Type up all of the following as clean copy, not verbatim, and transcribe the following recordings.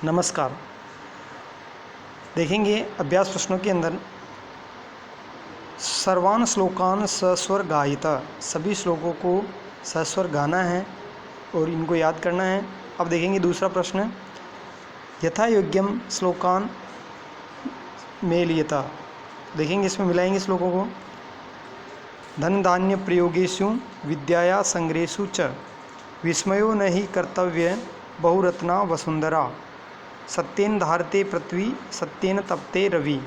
नमस्कार। देखेंगे अभ्यास प्रश्नों के अंदर सर्वान श्लोकान सस्वर गायिता, सभी श्लोकों को सस्वर गाना है और इनको याद करना है। अब देखेंगे दूसरा प्रश्न, यथा योग्यम श्लोकान मेलियता। देखेंगे इसमें मिलाएंगे श्लोकों को। धन धान्य प्रयोगेषु विद्याया संग्रहेषु च विस्मयो न हि कर्तव्य बहुरत्ना वसुंधरा सत्येन धारते पृथ्वी सत्येन तपते रवि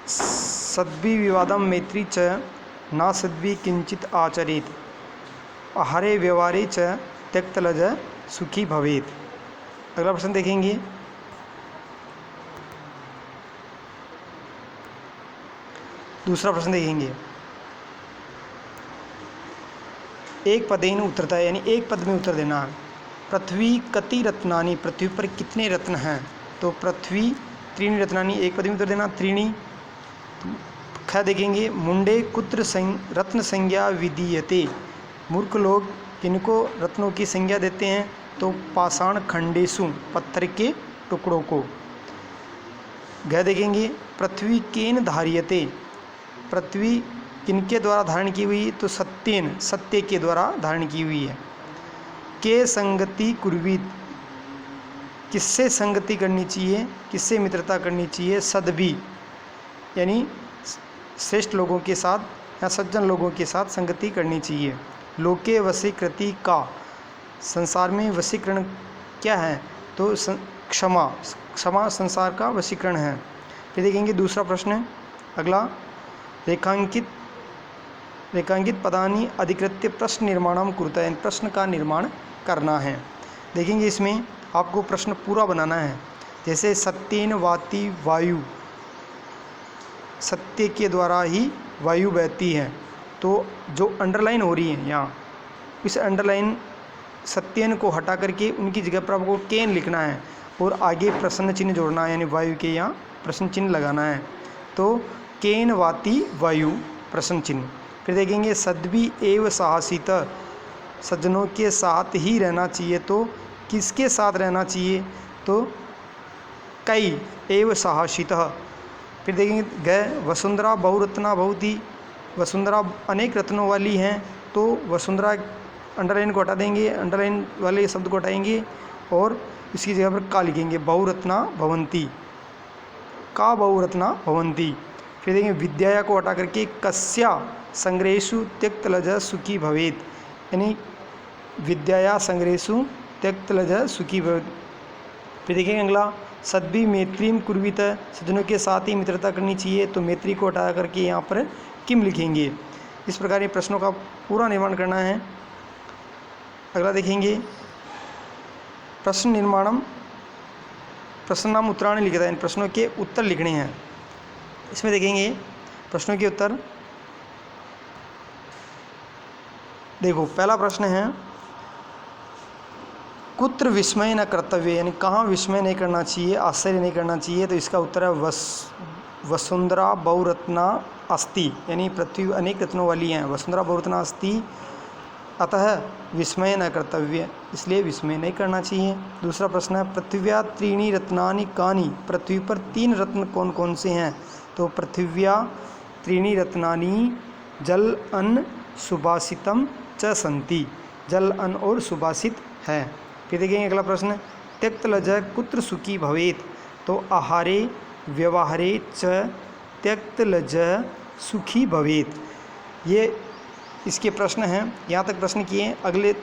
सद्भि विवादम मैत्री च न सद्भि किंचित आचरेत आहारे व्यवहारे च त्यक्तलज सुखी भवेत। अगला प्रश्न देखेंगे, दूसरा प्रश्न देखेंगे। एक पदेन उत्तरता, यानी एक पद में उत्तर देना है। पृथ्वी कति रत्नानि, पृथ्वी पर कितने रत्न हैं? तो पृथ्वी त्रीणि रत्नानि, एक पद में उत्तर देना त्रीणि। ख देखेंगे, मुंडे कुत्र रत्न संज्ञा विधीयते, मूर्ख लोग किनको रत्नों की संज्ञा देते हैं? तो पाषाण खंडेषु, पत्थर के टुकड़ों को। ग देखेंगे, पृथ्वी केन धार्यते, पृथ्वी किनके द्वारा धारण की हुई? तो सत्येन, सत्य के द्वारा धारण की हुई है। के संगति कुर्वीत, किससे संगति करनी चाहिए, किससे मित्रता करनी चाहिए? सद्भि, यानी श्रेष्ठ लोगों के साथ या सज्जन लोगों के साथ संगति करनी चाहिए। लोके वशीकृति का, संसार में वशीकरण क्या है? तो क्षमा, क्षमा संसार का वशीकरण है। फिर देखेंगे दूसरा प्रश्न अगला, रेखांकित पदानि अधिकृत्य प्रश्न निर्माणम कुरुता, यानी प्रश्न का निर्माण करना है। देखेंगे इसमें आपको प्रश्न पूरा बनाना है। जैसे सत्येन वाति वायु, सत्य के द्वारा ही वायु बहती है। तो जो अंडरलाइन हो रही है यहाँ, इस अंडरलाइन सत्येन को हटा करके उनकी जगह पर आपको केन लिखना है और आगे प्रश्न चिन्ह जोड़ना है, यानी वायु के यहाँ प्रश्न चिन्ह लगाना है। तो केन वाति वायु प्रश्न चिन्ह। फिर देखेंगे सद्भि एव साहसित, सज्जनों के साथ ही रहना चाहिए। तो किसके साथ रहना चाहिए? तो कई एव साहसितः। फिर देखेंगे ग, वसुंधरा बहुरत्ना भवति, वसुंधरा अनेक रत्नों वाली हैं। तो वसुंधरा अंडरलाइन को हटा देंगे, अंडरलाइन वाले शब्द को हटाएंगे और इसकी जगह पर का लिखेंगे, बहुरत्ना भवन्ति, का बहुरत्ना भवन्ति। फिर देखेंगे विद्याया को हटा करके कस्या संग्रहेषु त्यक्तलज सुखी भवेत, यानी विद्याया संग्रहेषु त्यक्तलज सुखी भवेत। फिर देखेंगे अगला, सद्भि मैत्रीम कुर्वीत, सज्जनों के साथ ही मित्रता करनी चाहिए। तो मैत्री को हटा करके यहाँ पर किम लिखेंगे। इस प्रकार ये प्रश्नों का पूरा निर्माण करना है। अगला देखेंगे, प्रश्न निर्माणम प्रश्न नाम उत्तराणि लिखता है, इन प्रश्नों के उत्तर लिखने हैं। इसमें देखेंगे प्रश्नों के उत्तर। देखो पहला प्रश्न है, कुत्र विस्मय न कर्तव्य, यानी कहाँ विस्मय नहीं करना चाहिए, आश्चर्य नहीं करना चाहिए। तो इसका उत्तर है वसुंधरा बहुरत्ना अस्ति, यानी पृथ्वी अनेक रत्नों वाली हैं। वसुंधरा बहुरत्ना अस्ति, अतः विस्मय न कर्तव्य, इसलिए विस्मय नहीं करना चाहिए। दूसरा प्रश्न है, पृथिव्या त्रीणि रत्नानि कानि, पृथ्वी पर तीन रत्न कौन कौन से हैं? तो पृथिव्या त्रीणि रत्नानि जल अन्न सुभाषितम च सन्ति, जल अन्न और सुभाषित है। फिर देखेंगे अगला प्रश्न, त्यक्तलज कुत्र सुखी भवेत, तो आहारे व्यवहारे च त्यक्तलज सुखी भवेत। ये इसके प्रश्न हैं। यहाँ तक प्रश्न किए, अगले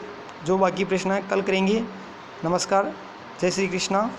जो बाकी प्रश्न हैं कल करेंगे। नमस्कार, जय श्री कृष्णा।